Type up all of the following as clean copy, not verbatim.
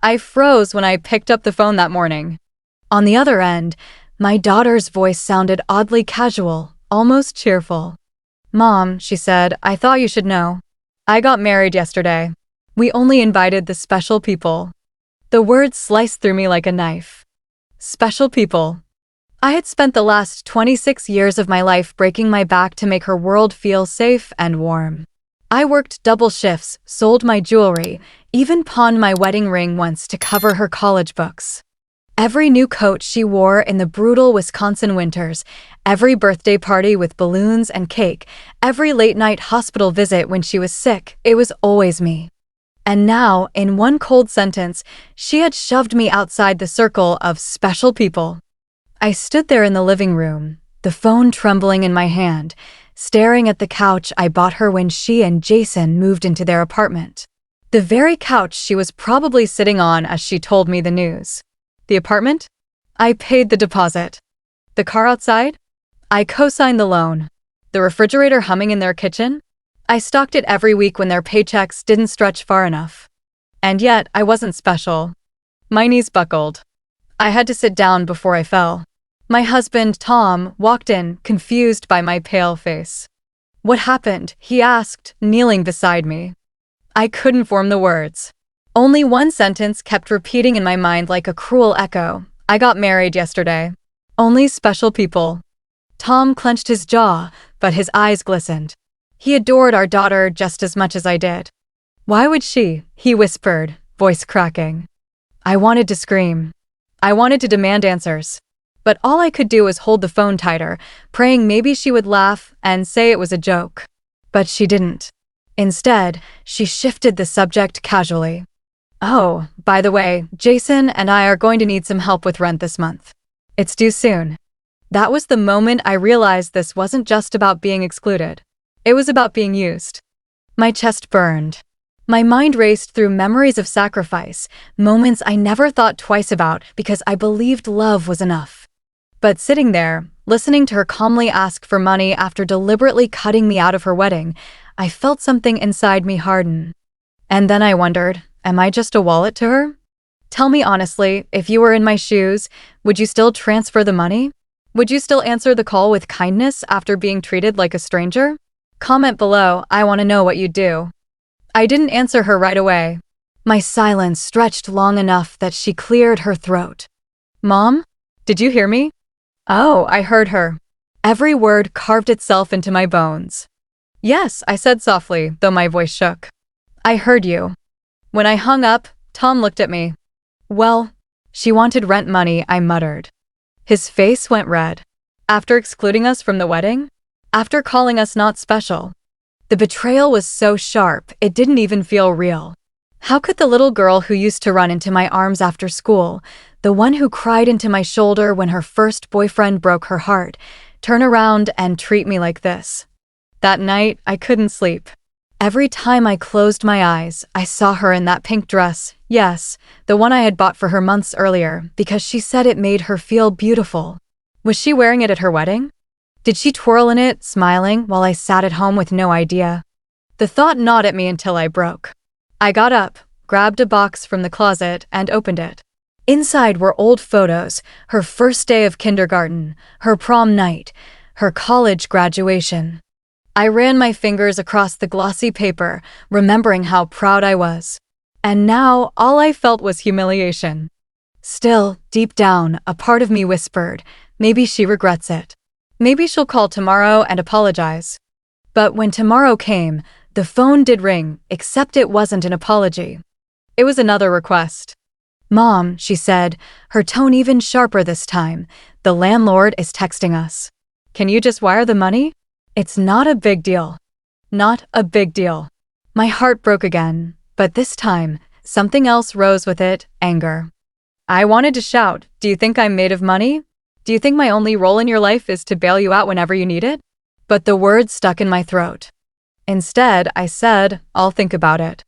I froze when I picked up the phone that morning. On the other end, my daughter's voice sounded oddly casual, almost cheerful. "Mom," she said, "I thought you should know. I got married yesterday. We only invited the special people." The words sliced through me like a knife. Special people. I had spent the last 26 years of my life breaking my back to make her world feel safe and warm. I worked double shifts, sold my jewelry, even pawned my wedding ring once to cover her college books. Every new coat she wore in the brutal Wisconsin winters, every birthday party with balloons and cake, every late-night hospital visit when she was sick, it was always me. And now, in one cold sentence, she had shoved me outside the circle of special people. I stood there in the living room, the phone trembling in my hand, staring at the couch I bought her when she and Jason moved into their apartment. The very couch she was probably sitting on as she told me the news. The apartment? I paid the deposit. The car outside? I co-signed the loan. The refrigerator humming in their kitchen? I stocked it every week when their paychecks didn't stretch far enough. And yet, I wasn't special. My knees buckled. I had to sit down before I fell. My husband, Tom, walked in, confused by my pale face. "What happened?" he asked, kneeling beside me. I couldn't form the words. Only one sentence kept repeating in my mind like a cruel echo. "I got married yesterday. Only special people." Tom clenched his jaw, but his eyes glistened. He adored our daughter just as much as I did. "Why would she?" he whispered, voice cracking. I wanted to scream. I wanted to demand answers. But all I could do was hold the phone tighter, praying maybe she would laugh and say it was a joke. But she didn't. Instead, she shifted the subject casually. "Oh, by the way, Jason and I are going to need some help with rent this month. It's due soon." That was the moment I realized this wasn't just about being excluded. It was about being used. My chest burned. My mind raced through memories of sacrifice, moments I never thought twice about because I believed love was enough. But sitting there, listening to her calmly ask for money after deliberately cutting me out of her wedding, I felt something inside me harden. And then I wondered, am I just a wallet to her? Tell me honestly, if you were in my shoes, would you still transfer the money? Would you still answer the call with kindness after being treated like a stranger? Comment below, I want to know what you'd do. I didn't answer her right away. My silence stretched long enough that she cleared her throat. "Mom? Did you hear me?" Oh, I heard her. Every word carved itself into my bones. "Yes," I said softly, though my voice shook. "I heard you." When I hung up, Tom looked at me. "Well, she wanted rent money," I muttered. His face went red. After excluding us from the wedding? After calling us not special? The betrayal was so sharp, it didn't even feel real. How could the little girl who used to run into my arms after school, the one who cried into my shoulder when her first boyfriend broke her heart, turn around and treat me like this? That night, I couldn't sleep. Every time I closed my eyes, I saw her in that pink dress, yes, the one I had bought for her months earlier, because she said it made her feel beautiful. Was she wearing it at her wedding? Did she twirl in it, smiling, while I sat at home with no idea? The thought gnawed at me until I broke. I got up, grabbed a box from the closet, and opened it. Inside were old photos, her first day of kindergarten, her prom night, her college graduation. I ran my fingers across the glossy paper, remembering how proud I was. And now, all I felt was humiliation. Still, deep down, a part of me whispered, maybe she regrets it. Maybe she'll call tomorrow and apologize. But when tomorrow came, the phone did ring, except it wasn't an apology. It was another request. "Mom," she said, her tone even sharper this time, "the landlord is texting us. Can you just wire the money? It's not a big deal." Not a big deal. My heart broke again, but this time, something else rose with it, anger. I wanted to shout, "Do you think I'm made of money? Do you think my only role in your life is to bail you out whenever you need it?" But the words stuck in my throat. Instead, I said, "I'll think about it."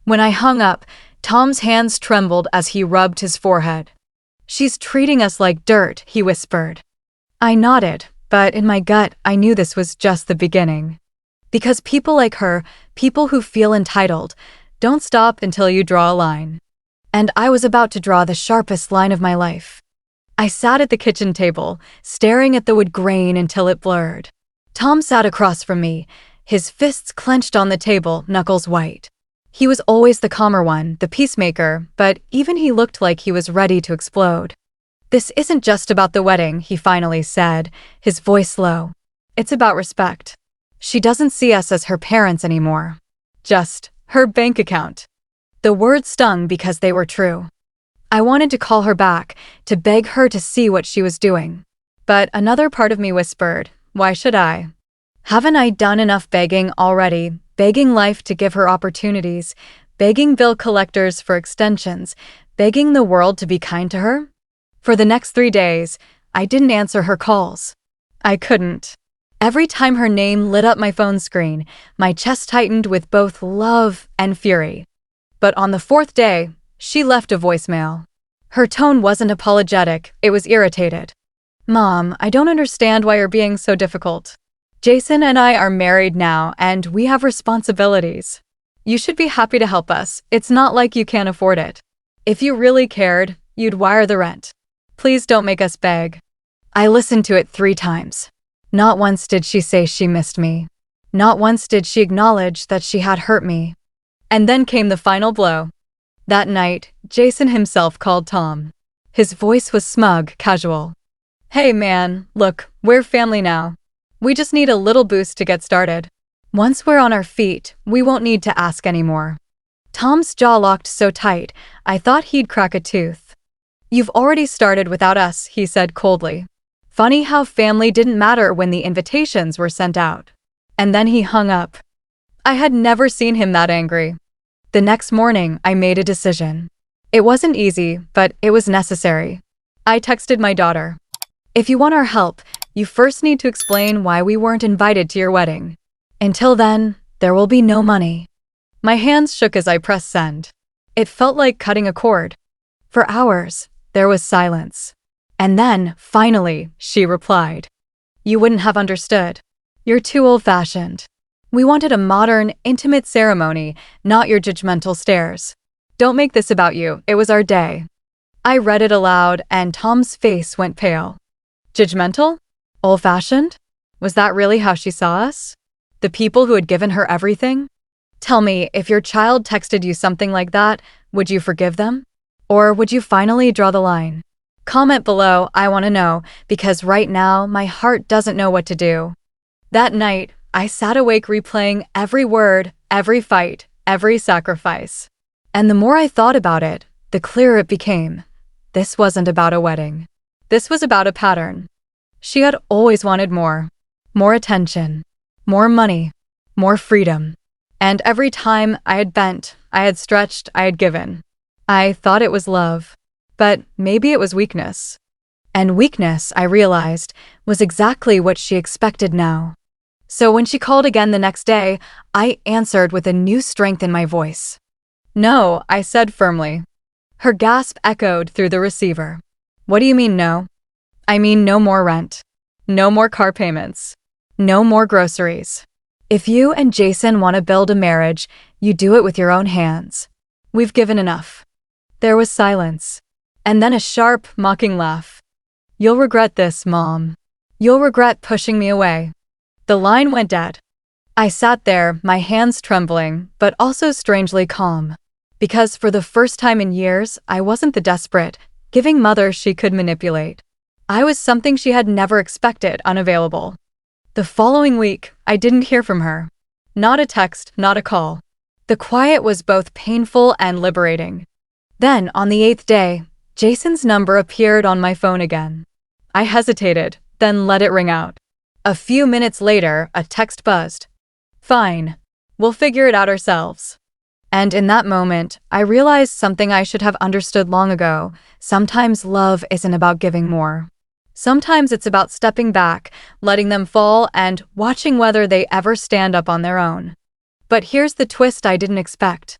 When I hung up, Tom's hands trembled as he rubbed his forehead. "She's treating us like dirt," he whispered. I nodded, but in my gut, I knew this was just the beginning. Because people like her, people who feel entitled, don't stop until you draw a line. and I was about to draw the sharpest line of my life. I sat at the kitchen table, staring at the wood grain until it blurred. Tom sat across from me, his fists clenched on the table, knuckles white. He was always the calmer one, the peacemaker, but even he looked like he was ready to explode. "This isn't just about the wedding," he finally said, his voice low. "It's about respect. She doesn't see us as her parents anymore. Just her bank account." The words stung because they were true. I wanted to call her back, to beg her to see what she was doing. But another part of me whispered, why should I? Haven't I done enough begging already? Begging life to give her opportunities, begging bill collectors for extensions, begging the world to be kind to her? For the next 3 days, I didn't answer her calls. I couldn't. Every time her name lit up my phone screen, my chest tightened with both love and fury. But on the 4th day, she left a voicemail. Her tone wasn't apologetic, it was irritated. "Mom, I don't understand why you're being so difficult. Jason and I are married now, and we have responsibilities. You should be happy to help us. It's not like you can't afford it. If you really cared, you'd wire the rent. Please don't make us beg." I listened to it 3 times. Not once did she say she missed me. Not once did she acknowledge that she had hurt me. And then came the final blow. That night, Jason himself called Tom. His voice was smug, casual. "Hey man, look, we're family now. We just need a little boost to get started. Once we're on our feet, we won't need to ask anymore." Tom's jaw locked so tight, I thought he'd crack a tooth. "You've already started without us," he said coldly. Funny how family didn't matter when the invitations were sent out. And then he hung up. I had never seen him that angry. The next morning, I made a decision. It wasn't easy, but it was necessary. I texted my daughter. "If you want our help, you first need to explain why we weren't invited to your wedding. Until then, there will be no money." My hands shook as I pressed send. It felt like cutting a cord. For hours, there was silence. And then, finally, she replied. "You wouldn't have understood. You're too old-fashioned. We wanted a modern, intimate ceremony, not your judgmental stares. Don't make this about you, it was our day." I read it aloud, and Tom's face went pale. Judgmental? Old-fashioned? Was that really how she saw us? The people who had given her everything? Tell me, if your child texted you something like that, would you forgive them? Or would you finally draw the line? Comment below, I want to know, because right now, my heart doesn't know what to do. That night, I sat awake replaying every word, every fight, every sacrifice. And the more I thought about it, the clearer it became. This wasn't about a wedding. This was about a pattern. She had always wanted more. More attention. More money. More freedom. And every time I had bent, I had stretched, I had given. I thought it was love. But maybe it was weakness. And weakness, I realized, was exactly what she expected now. So when she called again the next day, I answered with a new strength in my voice. "No," I said firmly. Her gasp echoed through the receiver. "What do you mean no?" "I mean no more rent. No more car payments. No more groceries. If you and Jason want to build a marriage, you do it with your own hands. We've given enough." There was silence. And then a sharp, mocking laugh. "You'll regret this, Mom. You'll regret pushing me away." The line went dead. I sat there, my hands trembling, but also strangely calm. Because for the first time in years, I wasn't the desperate, giving mother she could manipulate. I was something she had never expected, unavailable. The following week, I didn't hear from her. Not a text, not a call. The quiet was both painful and liberating. Then, on the 8th day, Jason's number appeared on my phone again. I hesitated, then let it ring out. A few minutes later, a text buzzed. "Fine. We'll figure it out ourselves." And in that moment, I realized something I should have understood long ago. Sometimes love isn't about giving more. Sometimes it's about stepping back, letting them fall, and watching whether they ever stand up on their own. But here's the twist I didn't expect.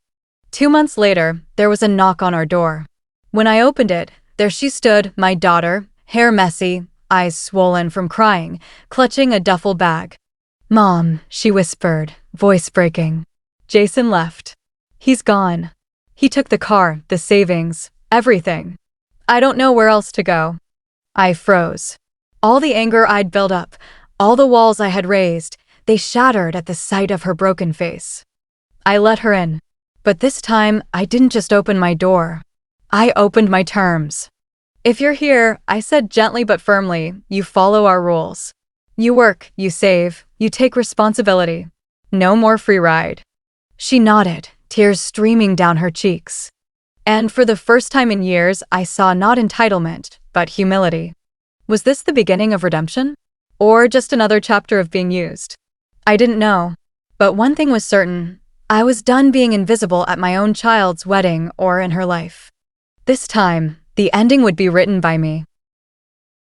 2 months later, there was a knock on our door. When I opened it, there she stood, my daughter, hair messy, eyes swollen from crying, clutching a duffel bag. "Mom," she whispered, voice breaking. "Jason left. He's gone. He took the car, the savings, everything. I don't know where else to go. I froze. All the anger I'd built up, all the walls I had raised, they shattered at the sight of her broken face. I let her in. But this time, I didn't just open my door. I opened my terms. If you're here, I said gently but firmly, you follow our rules. You work, you save, you take responsibility. No more free ride. She nodded, tears streaming down her cheeks. And for the first time in years, I saw not entitlement, but humility. Was this the beginning of redemption? Or just another chapter of being used? I didn't know. But one thing was certain. I was done being invisible at my own child's wedding or in her life. This time, the ending would be written by me.